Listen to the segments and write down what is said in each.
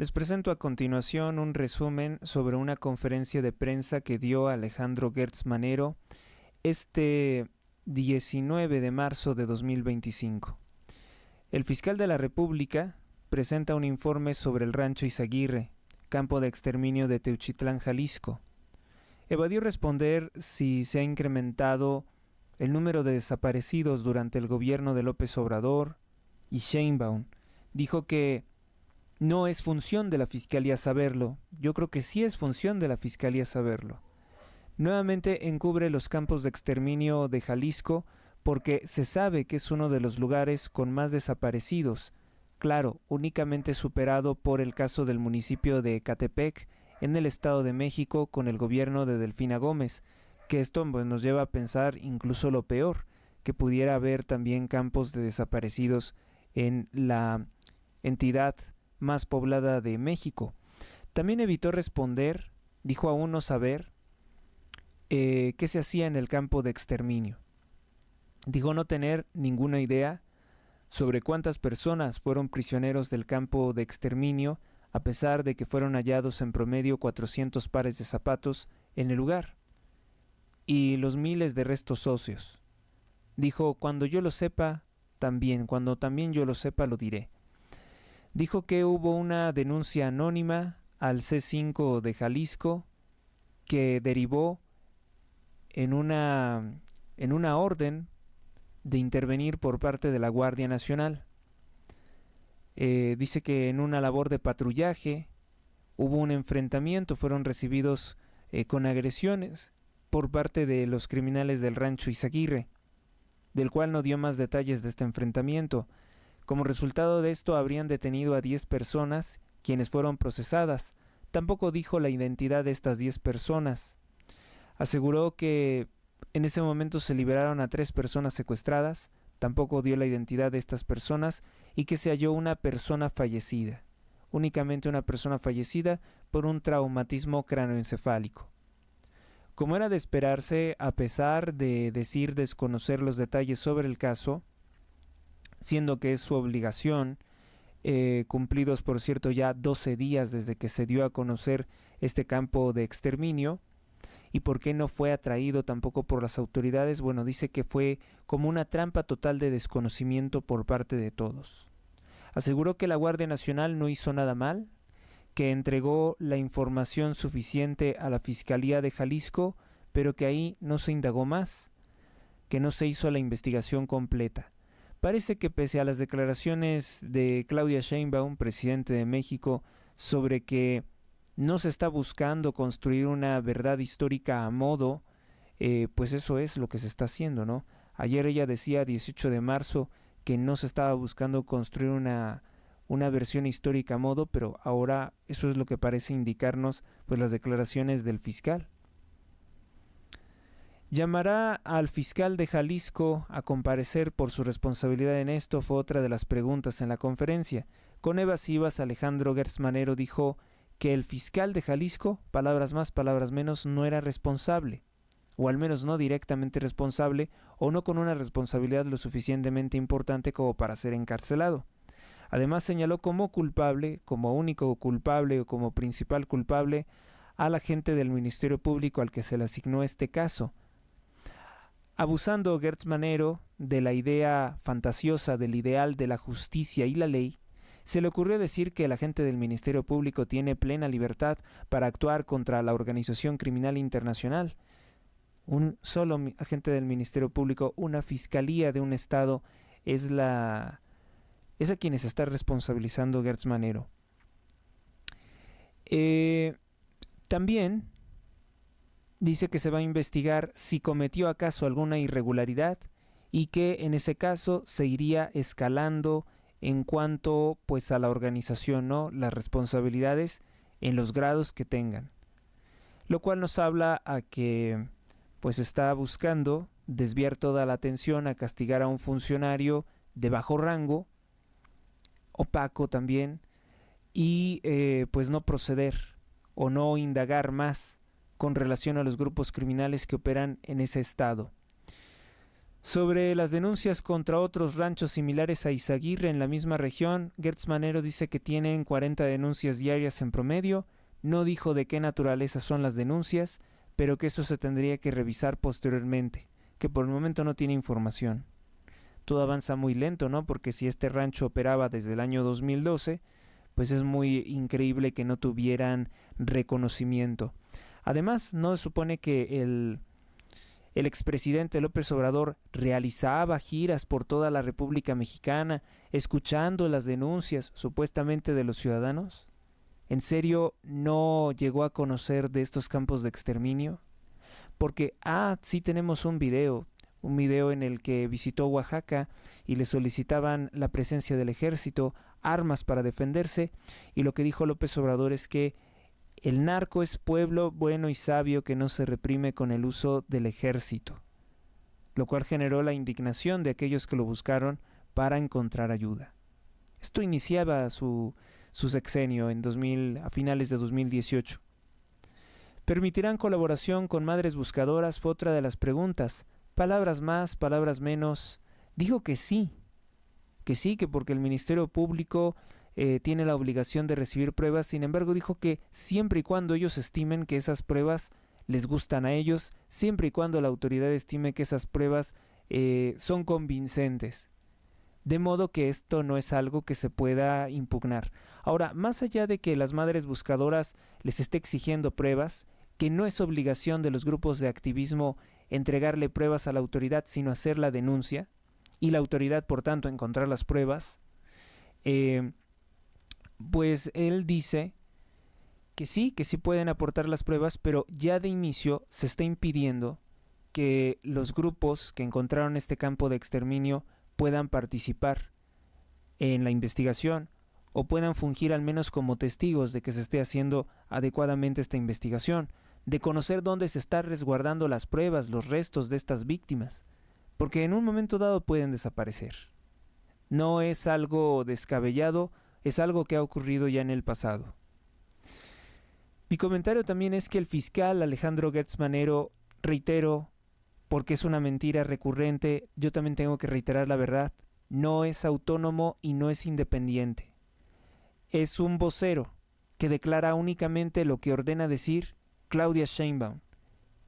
Les presento a continuación un resumen sobre una conferencia de prensa que dio Alejandro Gertz Manero este 19 de marzo de 2025. El fiscal de la República presenta un informe sobre el rancho Izaguirre, campo de exterminio de Teuchitlán, Jalisco. Evadió responder si se ha incrementado el número de desaparecidos durante el gobierno de López Obrador y Sheinbaum. Dijo que no es función de la Fiscalía saberlo. Yo creo que sí es función de la Fiscalía saberlo. Nuevamente encubre los campos de exterminio de Jalisco porque se sabe que es uno de los lugares con más desaparecidos. Claro, únicamente superado por el caso del municipio de Ecatepec en el Estado de México con el gobierno de Delfina Gómez, que esto nos lleva a pensar incluso lo peor, que pudiera haber también campos de desaparecidos en la entidad más poblada de México. También evitó responder, dijo aún no saber qué se hacía en el campo de exterminio. Dijo no tener ninguna idea sobre cuántas personas fueron prisioneros del campo de exterminio, a pesar de que fueron hallados en promedio 400 pares de zapatos en el lugar y los miles de restos óseos. Dijo, cuando yo lo sepa, cuando también yo lo sepa, lo diré. Dijo que hubo una denuncia anónima al C5 de Jalisco que derivó en una orden de intervenir por parte de la Guardia Nacional. Dice que en una labor de patrullaje hubo un enfrentamiento, fueron recibidos con agresiones por parte de los criminales del rancho Izaguirre, del cual no dio más detalles de este enfrentamiento. Como resultado de esto habrían detenido a 10 personas, quienes fueron procesadas. Tampoco dijo la identidad de estas 10 personas. Aseguró que en ese momento se liberaron a 3 personas secuestradas, tampoco dio la identidad de estas personas y que se halló una persona fallecida, únicamente una persona fallecida por un traumatismo cráneoencefálico. Como era de esperarse, a pesar de decir desconocer los detalles sobre el caso, siendo que es su obligación, cumplidos por cierto ya 12 días desde que se dio a conocer este campo de exterminio, y por qué no fue atraído tampoco por las autoridades, bueno, dice que fue como una trampa total de desconocimiento por parte de todos. Aseguró que la Guardia Nacional no hizo nada mal, que entregó la información suficiente a la Fiscalía de Jalisco, pero que ahí no se indagó más, que no se hizo la investigación completa. Parece que pese a las declaraciones de Claudia Sheinbaum, presidente de México, sobre que no se está buscando construir una verdad histórica a modo, pues eso es lo que se está haciendo, ¿no? Ayer ella decía, 18 de marzo, que no se estaba buscando construir una versión histórica a modo, pero ahora eso es lo que parece indicarnos pues las declaraciones del fiscal. ¿Llamará al fiscal de Jalisco a comparecer por su responsabilidad en esto? Fue otra de las preguntas en la conferencia. Con evasivas, Alejandro Gertz Manero dijo que el fiscal de Jalisco, palabras más, palabras menos, no era responsable, o al menos no directamente responsable, o no con una responsabilidad lo suficientemente importante como para ser encarcelado. Además señaló como culpable, como único culpable o como principal culpable, al agente del Ministerio Público al que se le asignó este caso. Abusando Gertz Manero de la idea fantasiosa del ideal de la justicia y la ley, se le ocurrió decir que el agente del Ministerio Público tiene plena libertad para actuar contra la organización criminal internacional. Un solo agente del Ministerio Público, una fiscalía de un estado, es a quienes está responsabilizando Gertz Manero. También dice que se va a investigar si cometió acaso alguna irregularidad y que en ese caso se iría escalando en cuanto pues a la organización, ¿no? Las responsabilidades en los grados que tengan. Lo cual nos habla a que pues está buscando desviar toda la atención a castigar a un funcionario de bajo rango, opaco también, y pues no proceder o no indagar más con relación a los grupos criminales que operan en ese estado. Sobre las denuncias contra otros ranchos similares a Izaguirre en la misma región, Gertz Manero dice que tienen 40 denuncias diarias en promedio. No dijo de qué naturaleza son las denuncias, pero que eso se tendría que revisar posteriormente, que por el momento no tiene información. Todo avanza muy lento, ¿no? Porque si este rancho operaba desde el año 2012, pues es muy increíble que no tuvieran reconocimiento. Además, no se supone que el expresidente López Obrador realizaba giras por toda la República Mexicana, escuchando las denuncias supuestamente de los ciudadanos. ¿En serio no llegó a conocer de estos campos de exterminio? Porque, sí tenemos un video en el que visitó Oaxaca y le solicitaban la presencia del ejército, armas para defenderse, y lo que dijo López Obrador es que el narco es pueblo bueno y sabio que no se reprime con el uso del ejército, lo cual generó la indignación de aquellos que lo buscaron para encontrar ayuda. Esto iniciaba su sexenio a finales de 2018. ¿Permitirán colaboración con madres buscadoras? Fue otra de las preguntas. Palabras más, palabras menos. Dijo que sí, que porque el Ministerio Público tiene la obligación de recibir pruebas. Sin embargo, dijo que siempre y cuando ellos estimen que esas pruebas les gustan a ellos, siempre y cuando la autoridad estime que esas pruebas son convincentes. De modo que esto no es algo que se pueda impugnar. Ahora, más allá de que las madres buscadoras les esté exigiendo pruebas, que no es obligación de los grupos de activismo entregarle pruebas a la autoridad, sino hacer la denuncia, y la autoridad, por tanto, encontrar las pruebas, pues él dice que sí pueden aportar las pruebas, pero ya de inicio se está impidiendo que los grupos que encontraron este campo de exterminio puedan participar en la investigación o puedan fungir al menos como testigos de que se esté haciendo adecuadamente esta investigación, de conocer dónde se están resguardando las pruebas, los restos de estas víctimas, porque en un momento dado pueden desaparecer. No es algo descabellado, es algo que ha ocurrido ya en el pasado. Mi comentario también es que el fiscal Alejandro Gertz Manero, reitero, porque es una mentira recurrente, yo también tengo que reiterar la verdad, no es autónomo y no es independiente. Es un vocero que declara únicamente lo que ordena decir Claudia Sheinbaum,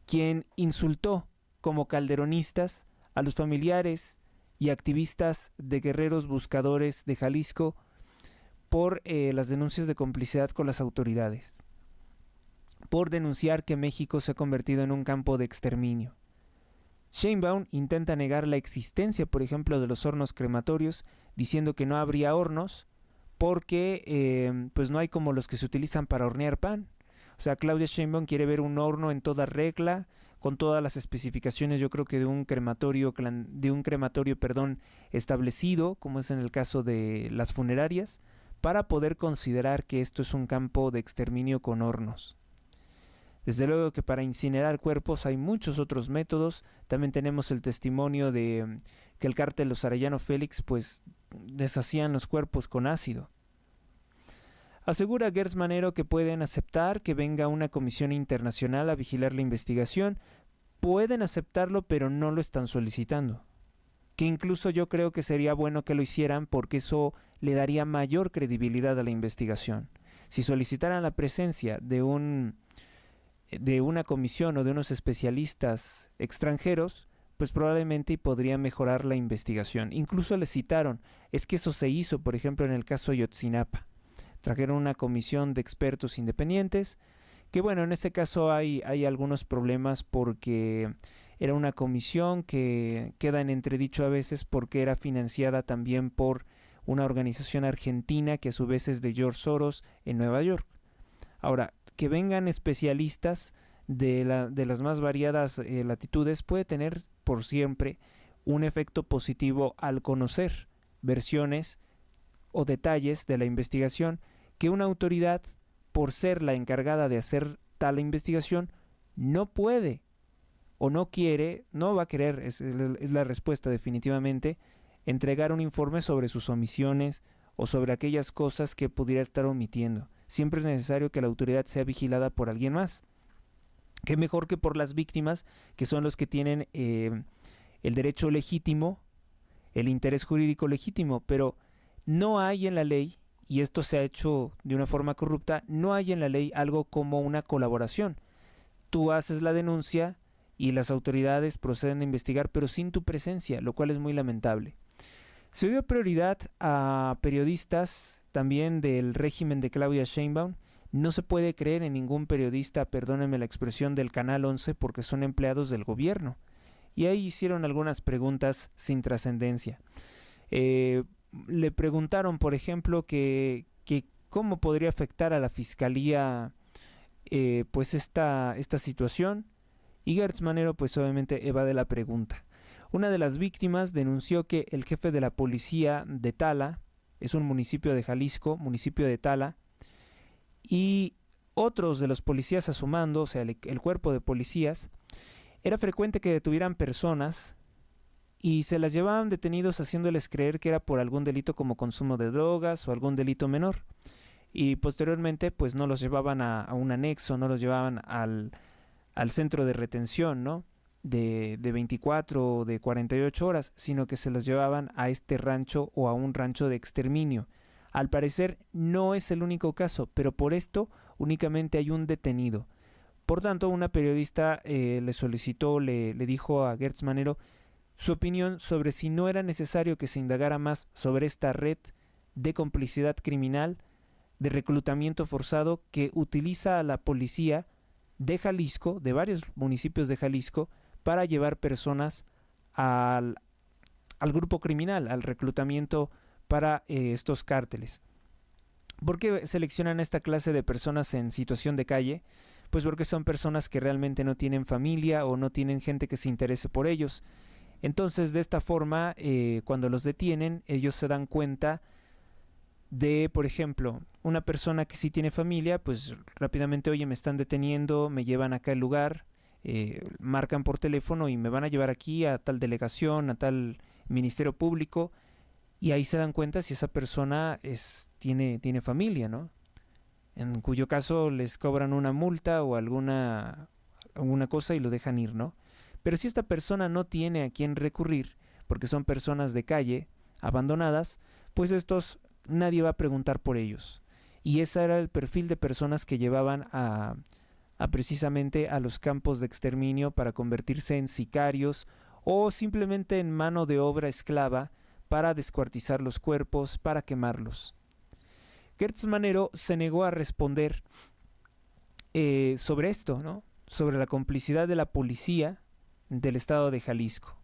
quien insultó como calderonistas a los familiares y activistas de guerreros buscadores de Jalisco por las denuncias de complicidad con las autoridades, por denunciar que México se ha convertido en un campo de exterminio. Sheinbaum intenta negar la existencia, por ejemplo, de los hornos crematorios, diciendo que no habría hornos porque pues no hay como los que se utilizan para hornear pan. O sea, Claudia Sheinbaum quiere ver un horno en toda regla, con todas las especificaciones, yo creo que de un crematorio, establecido, como es en el caso de las funerarias, para poder considerar que esto es un campo de exterminio con hornos. Desde luego que para incinerar cuerpos hay muchos otros métodos. También tenemos el testimonio de que el cártel Los Arellano Félix pues deshacían los cuerpos con ácido. Asegura Gertz Manero que pueden aceptar que venga una comisión internacional a vigilar la investigación. Pueden aceptarlo, pero no lo están solicitando. Que incluso yo creo que sería bueno que lo hicieran porque eso le daría mayor credibilidad a la investigación. Si solicitaran la presencia de una comisión o de unos especialistas extranjeros, pues probablemente podría mejorar la investigación. Incluso le citaron, es que eso se hizo, por ejemplo, en el caso Ayotzinapa. Trajeron una comisión de expertos independientes, que bueno, en este caso hay algunos problemas porque era una comisión que queda en entredicho a veces porque era financiada también por una organización argentina que a su vez es de George Soros en Nueva York. Ahora, que vengan especialistas de las más variadas latitudes puede tener por siempre un efecto positivo al conocer versiones o detalles de la investigación que una autoridad, por ser la encargada de hacer tal investigación, no puede o no quiere, no va a querer, es la respuesta definitivamente, entregar un informe sobre sus omisiones o sobre aquellas cosas que pudiera estar omitiendo. Siempre es necesario que la autoridad sea vigilada por alguien más. Qué mejor que por las víctimas, que son los que tienen el derecho legítimo, el interés jurídico legítimo, pero no hay en la ley, y esto se ha hecho de una forma corrupta, no hay en la ley algo como una colaboración. Tú haces la denuncia y las autoridades proceden a investigar, pero sin tu presencia, lo cual es muy lamentable. Se dio prioridad a periodistas también del régimen de Claudia Sheinbaum. No se puede creer en ningún periodista, perdónenme la expresión, del Canal 11 porque son empleados del gobierno. Y ahí hicieron algunas preguntas sin trascendencia. Le preguntaron, por ejemplo, que cómo podría afectar a la fiscalía pues esta situación. Y Gertz Manero pues obviamente evade la pregunta. Una de las víctimas denunció que el jefe de la policía de Tala, es un municipio de Jalisco, municipio de Tala, y otros de los policías a su mando, o sea, el cuerpo de policías, era frecuente que detuvieran personas y se las llevaban detenidos haciéndoles creer que era por algún delito como consumo de drogas o algún delito menor. Y posteriormente pues no los llevaban a un anexo, no los llevaban al centro de retención, ¿no? De 24 o de 48 horas, sino que se los llevaban a este rancho o a un rancho de exterminio. Al parecer no es el único caso, pero por esto únicamente hay un detenido. Por tanto, una periodista le solicitó, le dijo a Gertz Manero su opinión sobre si no era necesario que se indagara más sobre esta red de complicidad criminal, de reclutamiento forzado que utiliza a la policía de Jalisco, de varios municipios de Jalisco, para llevar personas al grupo criminal, al reclutamiento para estos cárteles. ¿Por qué seleccionan esta clase de personas en situación de calle? Pues porque son personas que realmente no tienen familia o no tienen gente que se interese por ellos. Entonces, de esta forma, cuando los detienen, ellos se dan cuenta de, por ejemplo, una persona que sí tiene familia, pues rápidamente, oye, me están deteniendo, me llevan acá al lugar, marcan por teléfono y me van a llevar aquí a tal delegación, a tal ministerio público, y ahí se dan cuenta si esa persona tiene familia, ¿no? En cuyo caso les cobran una multa o alguna cosa y lo dejan ir, ¿no? Pero si esta persona no tiene a quién recurrir, porque son personas de calle, abandonadas, pues nadie va a preguntar por ellos. Y ese era el perfil de personas que llevaban a precisamente a los campos de exterminio para convertirse en sicarios o simplemente en mano de obra esclava para descuartizar los cuerpos, para quemarlos. Gertz Manero se negó a responder sobre esto, ¿no? Sobre la complicidad de la policía del estado de Jalisco.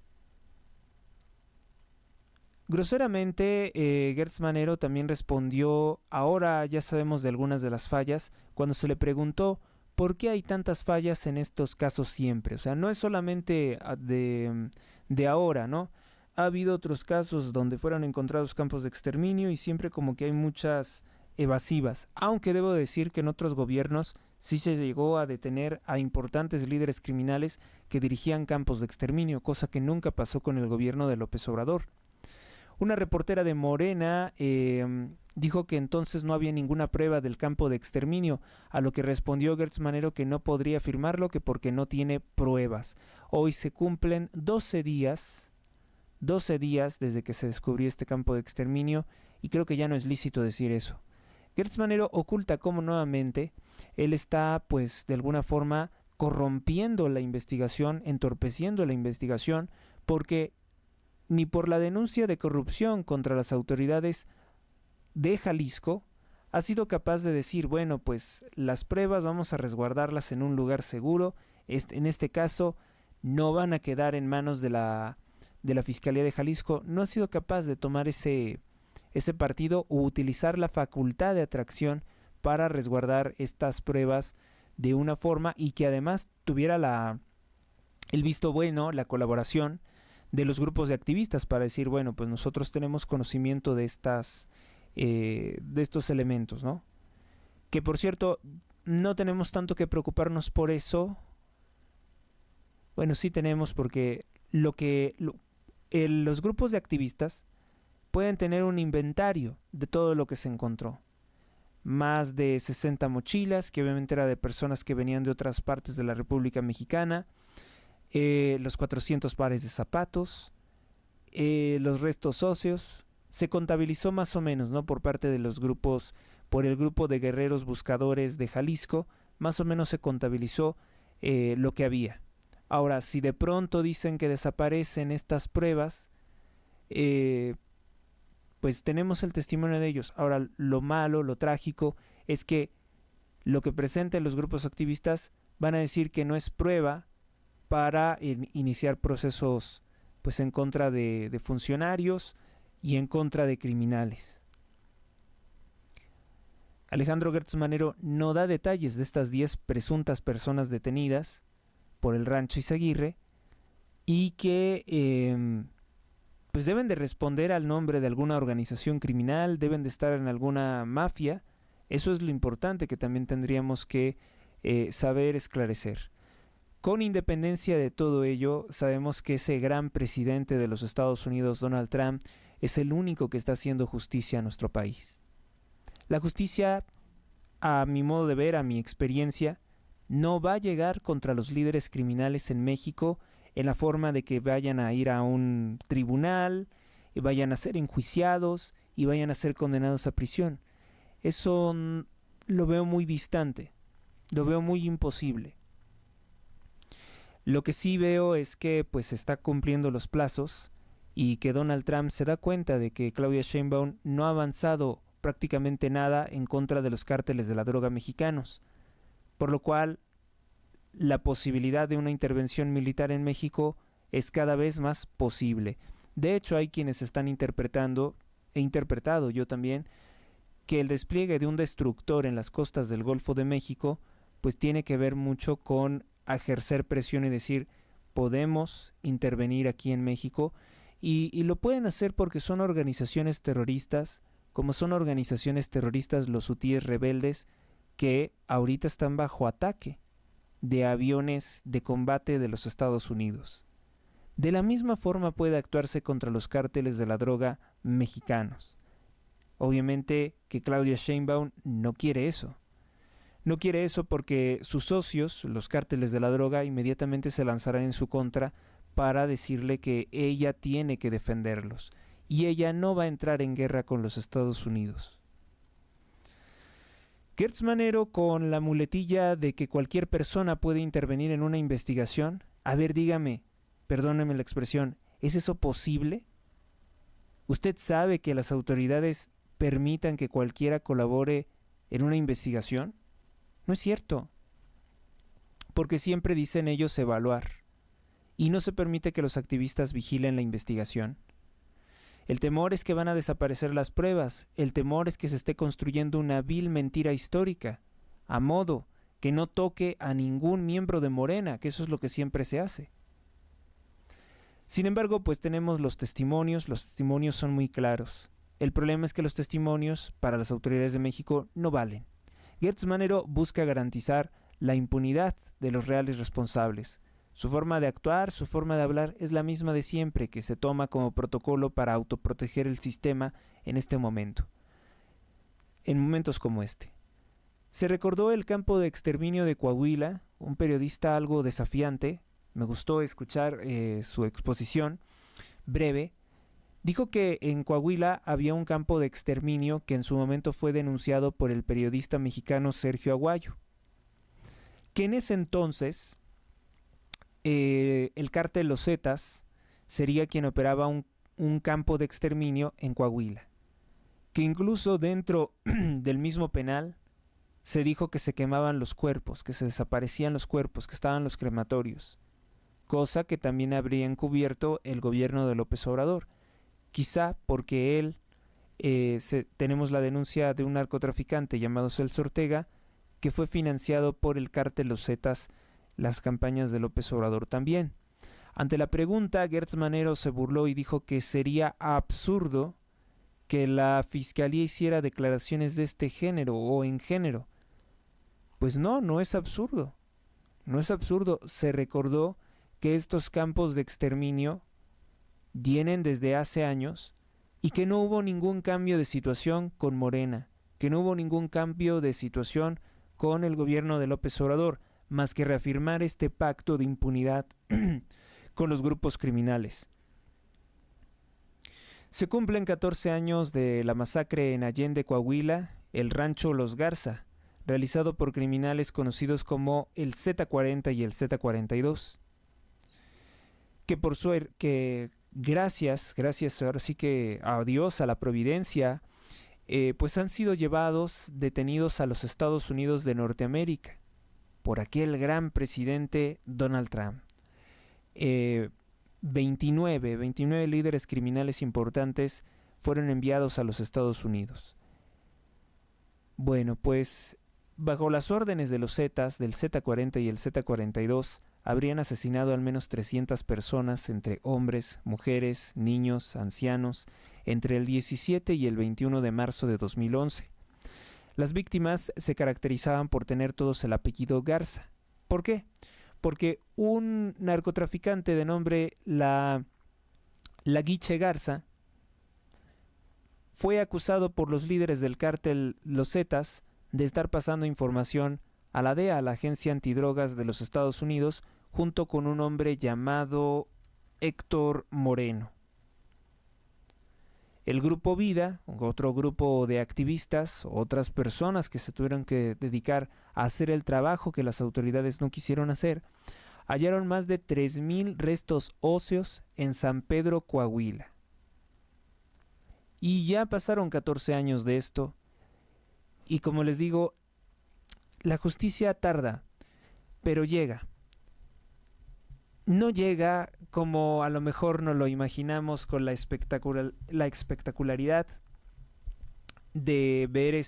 Groseramente, Gertz Manero también respondió, ahora ya sabemos de algunas de las fallas, cuando se le preguntó por qué hay tantas fallas en estos casos siempre. O sea, no es solamente de ahora, ¿no? Ha habido otros casos donde fueron encontrados campos de exterminio y siempre como que hay muchas evasivas, aunque debo decir que en otros gobiernos sí se llegó a detener a importantes líderes criminales que dirigían campos de exterminio, cosa que nunca pasó con el gobierno de López Obrador. Una reportera de Morena dijo que entonces no había ninguna prueba del campo de exterminio, a lo que respondió Gertz Manero que no podría afirmarlo, que porque no tiene pruebas. Hoy se cumplen 12 días desde que se descubrió este campo de exterminio y creo que ya no es lícito decir eso. Gertz Manero oculta cómo nuevamente él está pues de alguna forma corrompiendo la investigación, entorpeciendo la investigación, porque ni por la denuncia de corrupción contra las autoridades de Jalisco ha sido capaz de decir, bueno, pues las pruebas vamos a resguardarlas en un lugar seguro, en este caso no van a quedar en manos de la Fiscalía de Jalisco. No ha sido capaz de tomar ese partido o utilizar la facultad de atracción para resguardar estas pruebas de una forma y que además tuviera el visto bueno, la colaboración de los grupos de activistas para decir, bueno, pues nosotros tenemos conocimiento de estos elementos, ¿no? Que por cierto, no tenemos tanto que preocuparnos por eso. Bueno, sí tenemos, porque los grupos de activistas pueden tener un inventario de todo lo que se encontró. Más de 60 mochilas, que obviamente era de personas que venían de otras partes de la República Mexicana, los 400 pares de zapatos, los restos óseos. Se contabilizó más o menos, ¿no? Por parte de los grupos, por el grupo de guerreros buscadores de Jalisco, más o menos se contabilizó lo que había. Ahora, si de pronto dicen que desaparecen estas pruebas, pues tenemos el testimonio de ellos. Ahora, lo malo, lo trágico, es que lo que presenten los grupos activistas van a decir que no es prueba para iniciar procesos pues en contra de funcionarios y en contra de criminales. Alejandro Gertz Manero no da detalles de estas 10 presuntas personas detenidas por el Rancho Izaguirre y que pues deben de responder al nombre de alguna organización criminal, deben de estar en alguna mafia. Eso es lo importante que también tendríamos que saber esclarecer. Con independencia de todo ello, sabemos que ese gran presidente de los Estados Unidos, Donald Trump, es el único que está haciendo justicia a nuestro país. La justicia, a mi modo de ver, a mi experiencia, no va a llegar contra los líderes criminales en México en la forma de que vayan a ir a un tribunal, y vayan a ser enjuiciados y vayan a ser condenados a prisión. Eso lo veo muy distante, lo veo muy imposible. Lo que sí veo es que pues se está cumpliendo los plazos y que Donald Trump se da cuenta de que Claudia Sheinbaum no ha avanzado prácticamente nada en contra de los cárteles de la droga mexicanos, por lo cual la posibilidad de una intervención militar en México es cada vez más posible. De hecho, hay quienes están interpretando, he interpretado yo también, que el despliegue de un destructor en las costas del Golfo de México pues tiene que ver mucho con ejercer presión y decir podemos intervenir aquí en México y lo pueden hacer porque son organizaciones terroristas, como son organizaciones terroristas los hutíes rebeldes que ahorita están bajo ataque de aviones de combate de los Estados Unidos. De la misma forma puede actuarse contra los cárteles de la droga mexicanos. Obviamente que Claudia Sheinbaum no quiere eso. No quiere eso porque sus socios, los cárteles de la droga, inmediatamente se lanzarán en su contra para decirle que ella tiene que defenderlos y ella no va a entrar en guerra con los Estados Unidos. Gertz Manero, con la muletilla de que cualquier persona puede intervenir en una investigación, a ver, dígame, perdóneme la expresión, ¿es eso posible? ¿Usted sabe que las autoridades permitan que cualquiera colabore en una investigación? No es cierto, porque siempre dicen ellos evaluar, y no se permite que los activistas vigilen la investigación. El temor es que van a desaparecer las pruebas, el temor es que se esté construyendo una vil mentira histórica, a modo que no toque a ningún miembro de Morena, que eso es lo que siempre se hace. Sin embargo, pues tenemos los testimonios son muy claros. El problema es que los testimonios para las autoridades de México no valen. Gertz Manero busca garantizar la impunidad de los reales responsables. Su forma de actuar, su forma de hablar es la misma de siempre que se toma como protocolo para autoproteger el sistema en este momento, en momentos como este. Se recordó el campo de exterminio de Coahuila, un periodista algo desafiante, me gustó escuchar su exposición breve. Dijo que en Coahuila había un campo de exterminio que en su momento fue denunciado por el periodista mexicano Sergio Aguayo, que en ese entonces el cártel Los Zetas sería quien operaba un campo de exterminio en Coahuila, que incluso dentro del mismo penal se dijo que se quemaban los cuerpos, que se desaparecían los cuerpos, que estaban los crematorios, cosa que también habría encubierto el gobierno de López Obrador, quizá porque él, tenemos la denuncia de un narcotraficante llamado Celso Ortega, que fue financiado por el cártel Los Zetas, las campañas de López Obrador también. Ante la pregunta, Gertz Manero se burló y dijo que sería absurdo que la fiscalía hiciera declaraciones de este género o en género. Pues no, no es absurdo. No es absurdo. Se recordó que estos campos de exterminio vienen desde hace años y que no hubo ningún cambio de situación con Morena, que no hubo ningún cambio de situación con el gobierno de López Obrador. más que reafirmar este pacto de impunidad con los grupos criminales. Se cumplen 14 años de la masacre en Allende, Coahuila, el rancho Los Garza, realizado por criminales conocidos como el Z40 y el Z42, que por suerte, que gracias ahora sí que a Dios, a la providencia, pues han sido detenidos a los Estados Unidos de Norteamérica por aquel gran presidente Donald Trump. 29 líderes criminales importantes fueron enviados a los Estados Unidos. Bueno, pues bajo las órdenes de los Zetas, del Z40 y el Z42, habrían asesinado al menos 300 personas entre hombres, mujeres, niños, ancianos, entre el 17 y el 21 de marzo de 2011. Las víctimas se caracterizaban por tener todos el apellido Garza. ¿Por qué? Porque un narcotraficante de nombre La Guiche Garza fue acusado por los líderes del cártel Los Zetas de estar pasando información a la DEA, a la Agencia Antidrogas de los Estados Unidos, junto con un hombre llamado Héctor Moreno. El Grupo Vida, otro grupo de activistas, otras personas que se tuvieron que dedicar a hacer el trabajo que las autoridades no quisieron hacer, hallaron más de 3,000 restos óseos en San Pedro, Coahuila. Y ya pasaron 14 años de esto, y como les digo, la justicia tarda, pero llega. No llega como a lo mejor nos lo imaginamos, con la espectacularidad de ver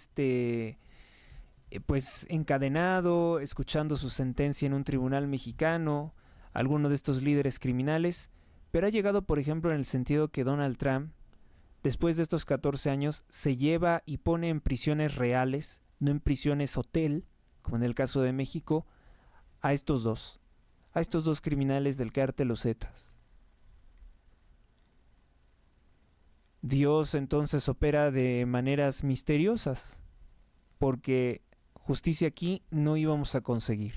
pues encadenado, escuchando su sentencia en un tribunal mexicano, alguno de estos líderes criminales, pero ha llegado, por ejemplo, en el sentido que Donald Trump, después de estos 14 años, se lleva y pone en prisiones reales, no en prisiones hotel, como en el caso de México, a estos dos criminales del cártel Los Zetas. Dios entonces opera de maneras misteriosas, porque justicia aquí no íbamos a conseguir.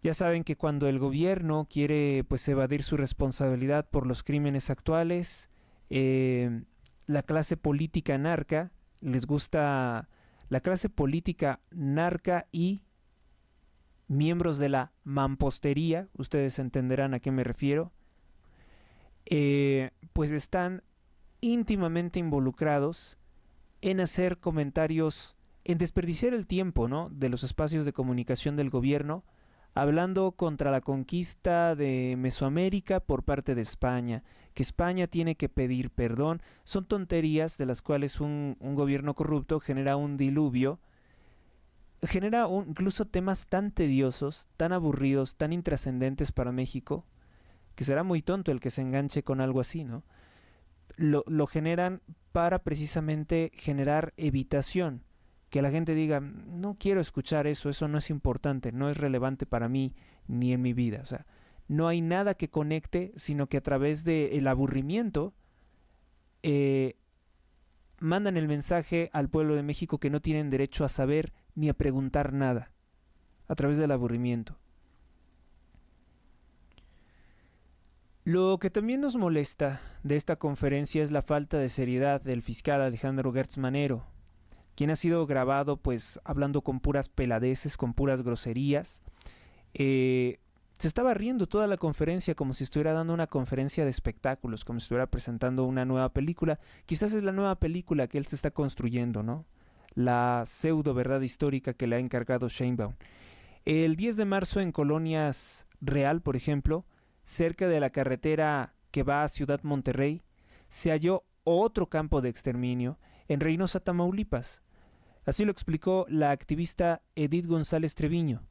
Ya saben que cuando el gobierno quiere pues evadir su responsabilidad por los crímenes actuales, la clase política narca, les gusta la clase política narca y miembros de la mampostería, ustedes entenderán a qué me refiero, pues están íntimamente involucrados en hacer comentarios, en desperdiciar el tiempo, ¿no?, de los espacios de comunicación del gobierno, hablando contra la conquista de Mesoamérica por parte de España, que España tiene que pedir perdón. Son tonterías de las cuales un gobierno corrupto genera un diluvio, incluso temas tan tediosos, tan aburridos, tan intrascendentes para México, que será muy tonto el que se enganche con algo así, ¿no? Lo generan para precisamente generar evitación, que la gente diga, no quiero escuchar eso no es importante, no es relevante para mí ni en mi vida. O sea, no hay nada que conecte, sino que a través del aburrimiento mandan el mensaje al pueblo de México que no tienen derecho a saber ni a preguntar nada, a través del aburrimiento. Lo que también nos molesta de esta conferencia es la falta de seriedad del fiscal Alejandro Gertz Manero, quien ha sido grabado pues hablando con puras peladeces, con puras groserías. Se estaba riendo toda la conferencia como si estuviera dando una conferencia de espectáculos, como si estuviera presentando una nueva película. Quizás es la nueva película que él se está construyendo, ¿no? La pseudo verdad histórica que le ha encargado Sheinbaum. El 10 de marzo en Colonias Real, por ejemplo, cerca de la carretera que va a Ciudad Monterrey, se halló otro campo de exterminio en Reynosa, Tamaulipas. Así lo explicó la activista Edith González Treviño.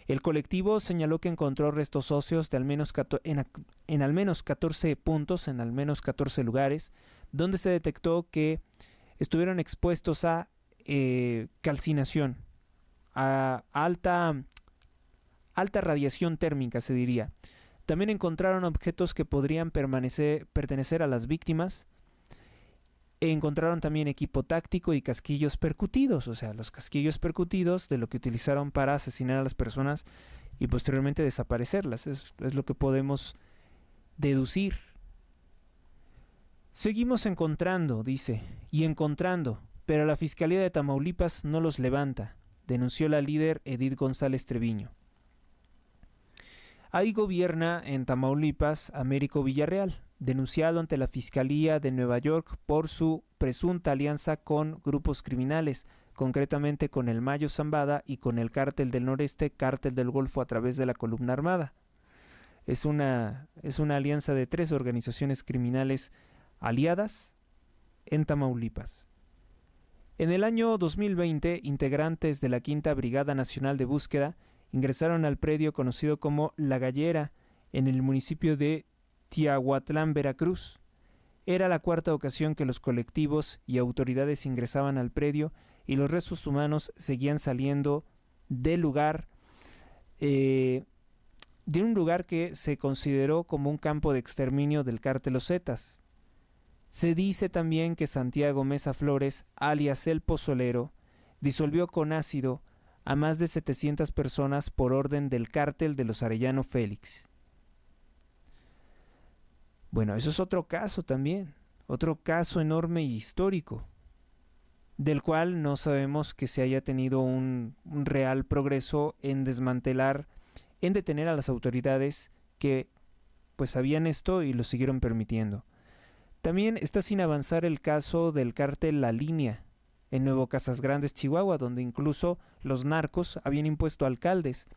El colectivo señaló que encontró restos óseos de en al menos 14 puntos, en al menos 14 lugares, donde se detectó que estuvieron expuestos a calcinación, a alta radiación térmica, se diría. También encontraron objetos que podrían pertenecer a las víctimas. Encontraron también equipo táctico y casquillos percutidos, o sea, los casquillos percutidos de lo que utilizaron para asesinar a las personas y posteriormente desaparecerlas. Es lo que podemos deducir. Seguimos encontrando, dice, y encontrando, pero la Fiscalía de Tamaulipas no los levanta, denunció la líder Edith González Treviño. Ahí gobierna en Tamaulipas Américo Villarreal, denunciado ante la Fiscalía de Nueva York por su presunta alianza con grupos criminales, concretamente con el Mayo Zambada y con el Cártel del Noreste, Cártel del Golfo a través de la Columna Armada. Es una alianza de 3 organizaciones criminales aliadas en Tamaulipas. En el año 2020, integrantes de la Quinta Brigada Nacional de Búsqueda ingresaron al predio conocido como La Gallera, en el municipio de Tiahuatlán, Veracruz. Era la 4ª ocasión que los colectivos y autoridades ingresaban al predio y los restos humanos seguían saliendo del lugar, de un lugar que se consideró como un campo de exterminio del Cártel Los Zetas. Se dice también que Santiago Mesa Flores, alias El Pozolero, disolvió con ácido a más de 700 personas por orden del Cártel de los Arellano Félix. Bueno, eso es otro caso también, otro caso enorme y histórico, del cual no sabemos que se haya tenido un real progreso en desmantelar, en detener a las autoridades que pues sabían esto y lo siguieron permitiendo. También está sin avanzar el caso del cártel La Línea, en Nuevo Casas Grandes, Chihuahua, donde incluso los narcos habían impuesto alcaldes.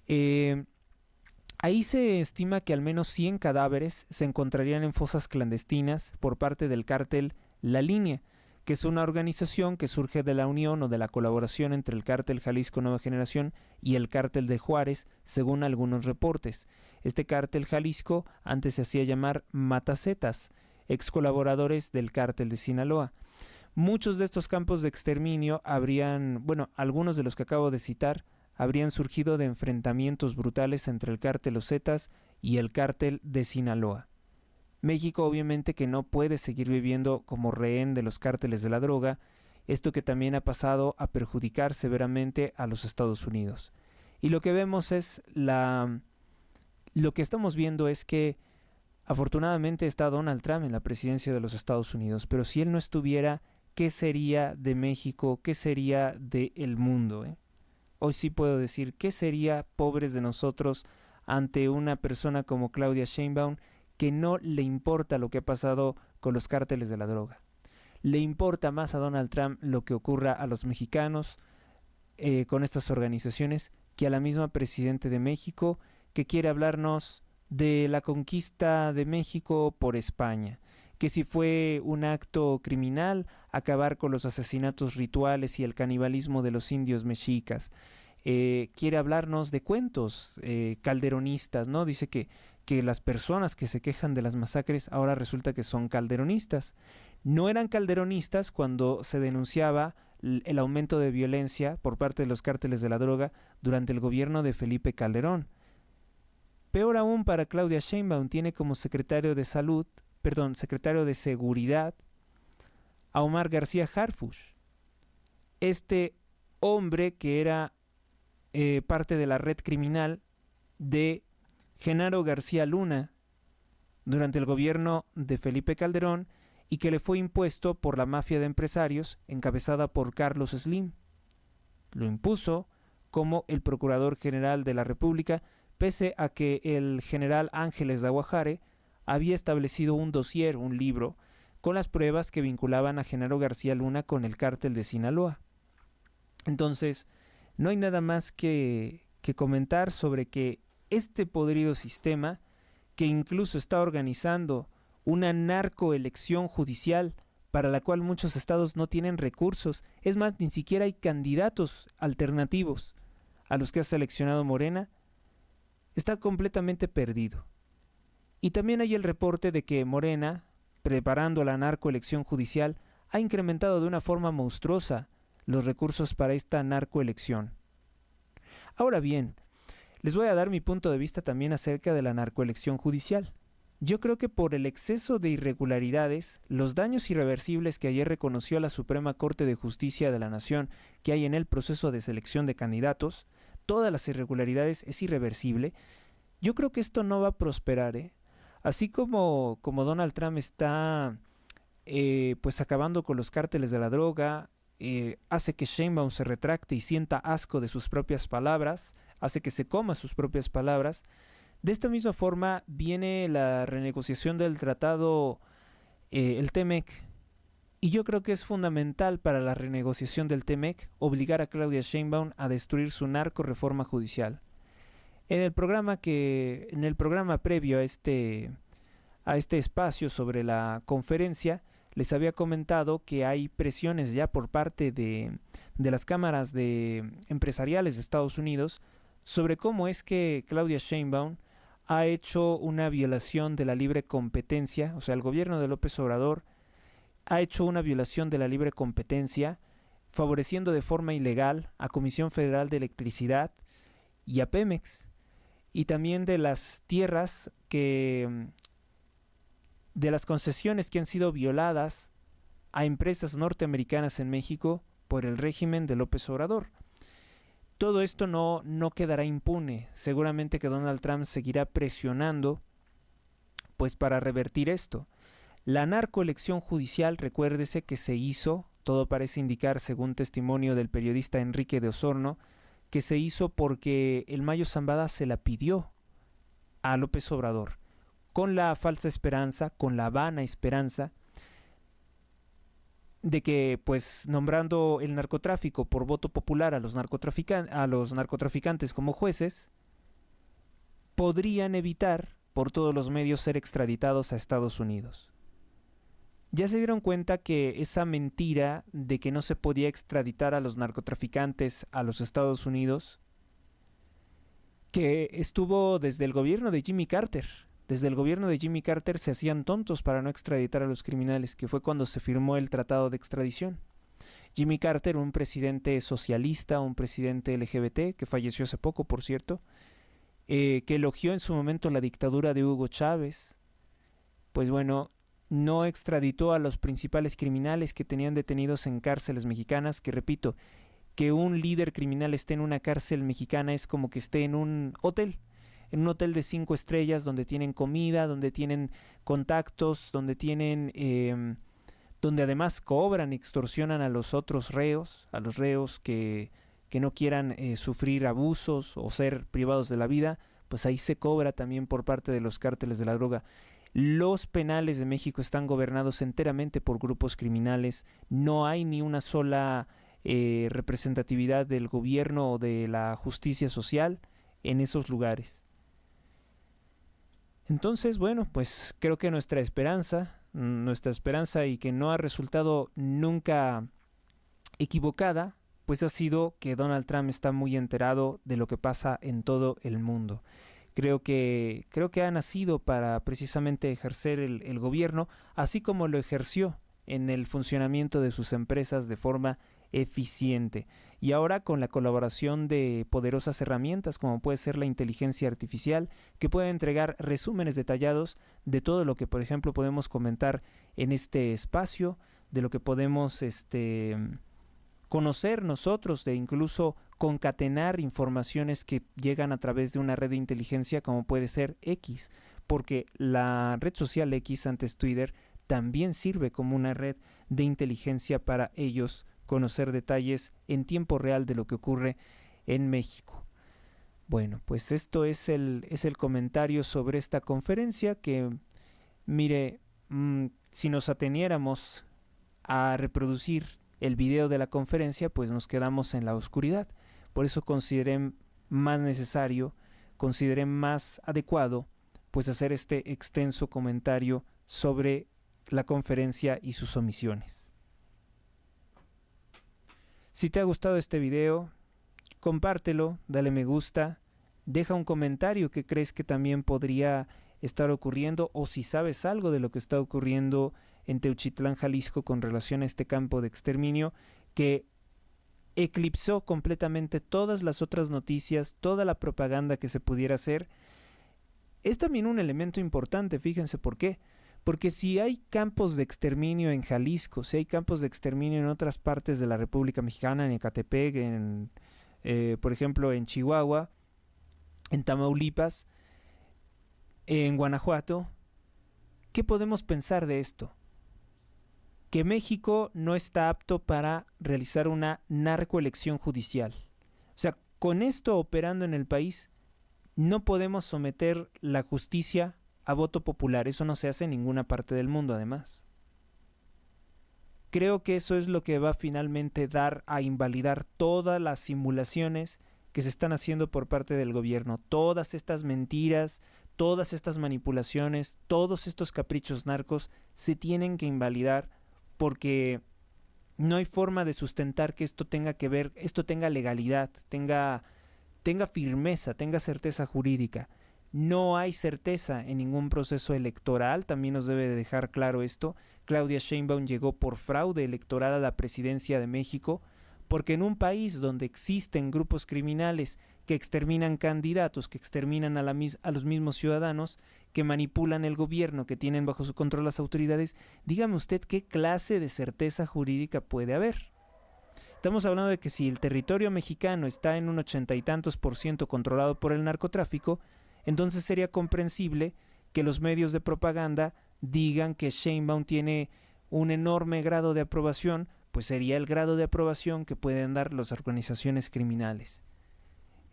Ahí se estima que al menos 100 cadáveres se encontrarían en fosas clandestinas por parte del cártel La Línea, que es una organización que surge de la unión o de la colaboración entre el cártel Jalisco Nueva Generación y el cártel de Juárez, según algunos reportes. Este cártel Jalisco antes se hacía llamar Matacetas, ex colaboradores del cártel de Sinaloa. Muchos de estos campos de exterminio algunos de los que acabo de citar, habrían surgido de enfrentamientos brutales entre el cártel Los Zetas y el cártel de Sinaloa. México obviamente que no puede seguir viviendo como rehén de los cárteles de la droga, esto que también ha pasado a perjudicar severamente a los Estados Unidos. Y lo que vemos lo que estamos viendo es que afortunadamente está Donald Trump en la presidencia de los Estados Unidos, pero si él no estuviera, ¿qué sería de México? ¿Qué sería del mundo? Hoy sí puedo decir, ¿qué sería pobres de nosotros ante una persona como Claudia Sheinbaum que no le importa lo que ha pasado con los cárteles de la droga? Le importa más a Donald Trump lo que ocurra a los mexicanos con estas organizaciones que a la misma presidente de México, que quiere hablarnos de la conquista de México por España, que si fue un acto criminal acabar con los asesinatos rituales y el canibalismo de los indios mexicas. Quiere hablarnos de cuentos calderonistas, ¿no? Dice que las personas que se quejan de las masacres ahora resulta que son calderonistas. No eran calderonistas cuando se denunciaba el aumento de violencia por parte de los cárteles de la droga durante el gobierno de Felipe Calderón. Peor aún para Claudia Sheinbaum, tiene como secretario de Seguridad a Omar García Harfuch. Este hombre que era parte de la red criminal de Genaro García Luna durante el gobierno de Felipe Calderón y que le fue impuesto por la mafia de empresarios encabezada por Carlos Slim. Lo impuso como el Procurador General de la República, pese a que el general Ángeles de Aguajare había establecido un dossier, un libro, con las pruebas que vinculaban a Genaro García Luna con el cártel de Sinaloa. Entonces, no hay nada más que comentar sobre que este podrido sistema, que incluso está organizando una narcoelección judicial para la cual muchos estados no tienen recursos, es más, ni siquiera hay candidatos alternativos a los que ha seleccionado Morena, está completamente perdido. Y también hay el reporte de que Morena, preparando la narcoelección judicial, ha incrementado de una forma monstruosa los recursos para esta narcoelección. Ahora bien, les voy a dar mi punto de vista también acerca de la narcoelección judicial. Yo creo que por el exceso de irregularidades, los daños irreversibles que ayer reconoció la Suprema Corte de Justicia de la Nación que hay en el proceso de selección de candidatos, todas las irregularidades es irreversible. Yo creo que esto no va a prosperar, ¿eh? Así como Donald Trump está pues acabando con los cárteles de la droga, hace que Sheinbaum se retracte y sienta asco de sus propias palabras, hace que se coma sus propias palabras. De esta misma forma viene la renegociación del tratado, el TEMEC, y yo creo que es fundamental para la renegociación del TEMEC obligar a Claudia Sheinbaum a destruir su narco-reforma judicial. En el programa previo a este espacio sobre la conferencia, les había comentado que hay presiones ya por parte de las cámaras empresariales de Estados Unidos sobre cómo es que Claudia Sheinbaum ha hecho una violación de la libre competencia, o sea, el gobierno de López Obrador ha hecho una violación de la libre competencia, favoreciendo de forma ilegal a Comisión Federal de Electricidad y a Pemex, y también de las tierras de las concesiones que han sido violadas a empresas norteamericanas en México por el régimen de López Obrador. Todo esto no quedará impune. Seguramente que Donald Trump seguirá presionando pues para revertir esto. La narcoelección judicial, recuérdese que se hizo, todo parece indicar, según testimonio del periodista Enrique de Osorno, que se hizo porque el Mayo Zambada se la pidió a López Obrador, con la falsa esperanza, con la vana esperanza de que, pues, nombrando el narcotráfico por voto popular a los narcotraficantes como jueces, podrían evitar por todos los medios ser extraditados a Estados Unidos. Ya se dieron cuenta que esa mentira de que no se podía extraditar a los narcotraficantes a los Estados Unidos, que estuvo desde el gobierno de Jimmy Carter. Desde el gobierno de Jimmy Carter se hacían tontos para no extraditar a los criminales, que fue cuando se firmó el tratado de extradición. Jimmy Carter, un presidente socialista, un presidente LGBT, que falleció hace poco, por cierto, que elogió en su momento la dictadura de Hugo Chávez, pues bueno, no extraditó a los principales criminales que tenían detenidos en cárceles mexicanas, que repito, que un líder criminal esté en una cárcel mexicana es como que esté en un hotel de 5 estrellas donde tienen comida, donde tienen contactos, donde además cobran y extorsionan a los otros reos, a los reos que no quieran sufrir abusos o ser privados de la vida, pues ahí se cobra también por parte de los cárteles de la droga. Los penales de México están gobernados enteramente por grupos criminales, no hay ni una sola representatividad del gobierno o de la justicia social en esos lugares. Entonces, bueno, pues creo que nuestra esperanza y que no ha resultado nunca equivocada, pues ha sido que Donald Trump está muy enterado de lo que pasa en todo el mundo. Creo que ha nacido para precisamente ejercer el gobierno, así como lo ejerció en el funcionamiento de sus empresas de forma eficiente. Y ahora con la colaboración de poderosas herramientas como puede ser la inteligencia artificial, que puede entregar resúmenes detallados de todo lo que, por ejemplo, podemos comentar en este espacio, de lo que podemos conocer nosotros, de incluso concatenar informaciones que llegan a través de una red de inteligencia como puede ser X, porque la red social X, antes Twitter, también sirve como una red de inteligencia para ellos conocer detalles en tiempo real de lo que ocurre en México. Bueno, pues esto es el comentario sobre esta conferencia que, mire, si nos ateniéramos a reproducir el video de la conferencia, pues nos quedamos en la oscuridad. Por eso consideré más necesario, consideré más adecuado, pues hacer este extenso comentario sobre la conferencia y sus omisiones. Si te ha gustado este video, compártelo, dale me gusta, deja un comentario que crees que también podría estar ocurriendo o si sabes algo de lo que está ocurriendo en Teuchitlán, Jalisco con relación a este campo de exterminio que eclipsó completamente todas las otras noticias, toda la propaganda que se pudiera hacer es también un elemento importante, fíjense por qué. Porque si hay campos de exterminio en Jalisco, si hay campos de exterminio en otras partes de la República Mexicana, en Ecatepec, por ejemplo, en Chihuahua, en Tamaulipas, en Guanajuato, ¿qué podemos pensar de esto? Que México no está apto para realizar una narcoelección judicial. O sea, con esto operando en el país, no podemos someter la justicia a voto popular. Eso no se hace en ninguna parte del mundo, además. Creo que eso es lo que va finalmente dar a invalidar todas las simulaciones que se están haciendo por parte del gobierno. Todas estas mentiras, todas estas manipulaciones, todos estos caprichos narcos se tienen que invalidar porque no hay forma de sustentar que esto tenga que ver, esto tenga legalidad, tenga firmeza, tenga certeza jurídica. No hay certeza en ningún proceso electoral, también nos debe de dejar claro esto. Claudia Sheinbaum llegó por fraude electoral a la presidencia de México, porque en un país donde existen grupos criminales que exterminan candidatos, que exterminan a los mismos ciudadanos, que manipulan el gobierno, que tienen bajo su control las autoridades, dígame usted qué clase de certeza jurídica puede haber. Estamos hablando de que si el territorio mexicano está en un 80 y tantos % controlado por el narcotráfico, entonces sería comprensible que los medios de propaganda digan que Sheinbaum tiene un enorme grado de aprobación, pues sería el grado de aprobación que pueden dar las organizaciones criminales.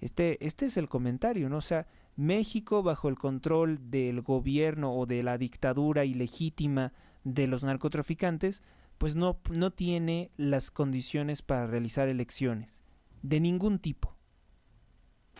Este es el comentario, ¿no? O sea, México bajo el control del gobierno o de la dictadura ilegítima de los narcotraficantes, pues no tiene las condiciones para realizar elecciones, de ningún tipo.